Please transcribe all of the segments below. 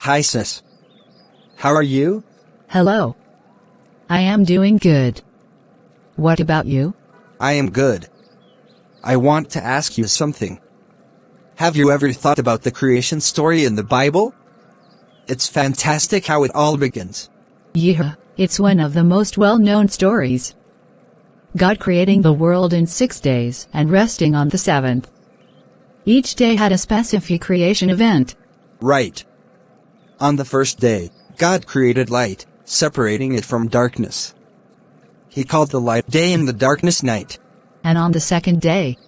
Hi sis. How are you? Hello. I am doing good. What about you? I am good. I want to ask you something. Have you ever thought about the creation story in the Bible? It's fantastic how it all begins. Yeah, it's one of the most well-known stories. God creating the world in 6 days and resting on the seventh. Each day had a specific creation event. Right. On the first day, God created light, separating it from darkness. He called the light day and the darkness night. And on the second day,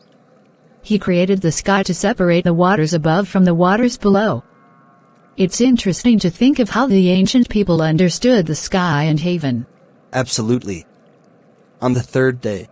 He created the sky to separate the waters above from the waters below. It's interesting to think of how the ancient people understood the sky and heaven. Absolutely. On the third day,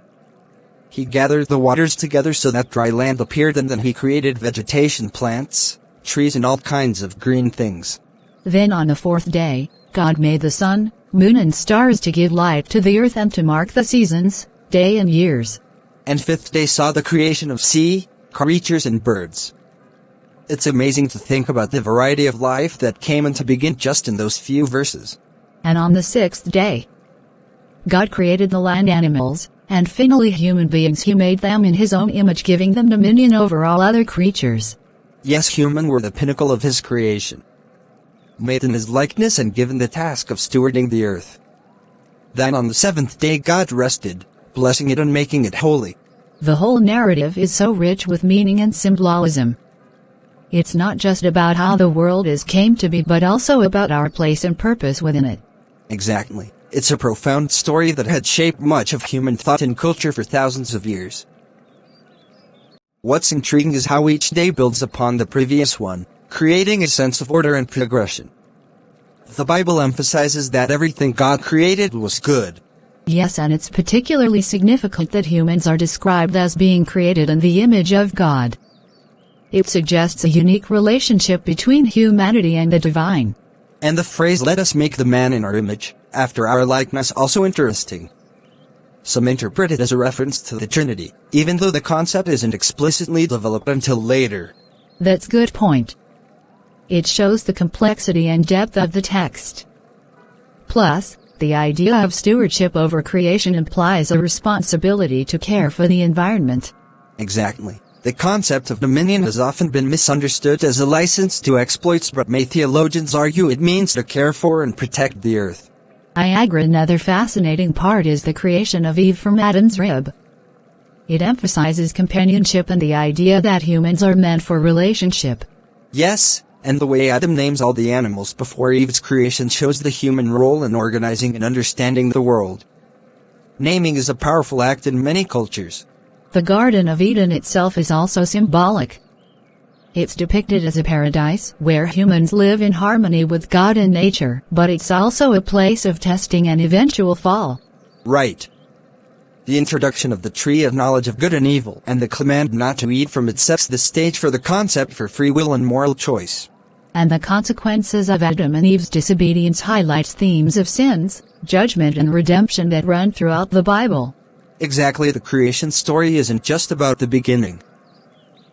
He gathered the waters together so that dry land appeared, and then He created vegetation, plants, trees and all kinds of green things. Then on the fourth day, God made the sun, moon and stars to give light to the earth and to mark the seasons, day and years. And fifth day saw the creation of sea, creatures and birds. It's amazing to think about the variety of life that came into being just in those few verses. And on the sixth day, God created the land animals, and finally human beings. He made them in His own image, giving them dominion over all other creatures. Yes, human were the pinnacle of His creation, made in His likeness and given the task of stewarding the earth. Then on the seventh day God rested, blessing it and making it holy. The whole narrative is so rich with meaning and symbolism. It's not just about how the world came to be, but also about our place and purpose within it. Exactly. It's a profound story that had shaped much of human thought and culture for thousands of years. What's intriguing is how each day builds upon the previous one, creating a sense of order and progression. The Bible emphasizes that everything God created was good. Yes, and it's particularly significant that humans are described as being created in the image of God. It suggests a unique relationship between humanity and the divine. And the phrase, "Let us make the man in our image, after our likeness," also interesting. Some interpret it as a reference to the Trinity, even though the concept isn't explicitly developed until later. That's a good point. It shows the complexity and depth of the text. Plus, the idea of stewardship over creation implies a responsibility to care for the environment. Exactly. The concept of dominion has often been misunderstood as a license to exploit, but many theologians argue it means to care for and protect the earth. I agree. Another fascinating part is the creation of Eve from Adam's rib. It emphasizes companionship and the idea that humans are meant for relationship. Yes, and the way Adam names all the animals before Eve's creation shows the human role in organizing and understanding the world. Naming is a powerful act in many cultures. The Garden of Eden itself is also symbolic. It's depicted as a paradise where humans live in harmony with God and nature, but it's also a place of testing and eventual fall. Right. The introduction of the tree of knowledge of good and evil and the command not to eat from it sets the stage for the concept for free will and moral choice. And the consequences of Adam and Eve's disobedience highlights themes of sins, judgment and redemption that run throughout the Bible. Exactly. The creation story isn't just about the beginning.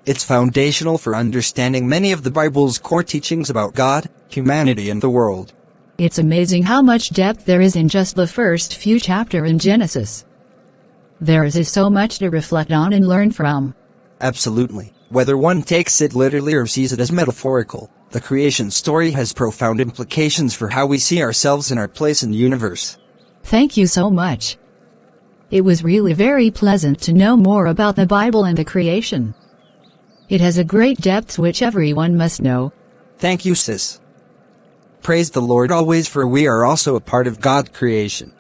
It's foundational for understanding many of the Bible's core teachings about God, humanity and the world. It's amazing how much depth there is in just the first few chapters in Genesis. There is so much to reflect on and learn from. Absolutely. Whether one takes it literally or sees it as metaphorical, the creation story has profound implications for how we see ourselves and our place in the universe. Thank you so much. It was really very pleasant to know more about the Bible and the creation. It has a great depth which everyone must know. Thank you, sis. Praise the Lord always, for we are also a part of God's creation.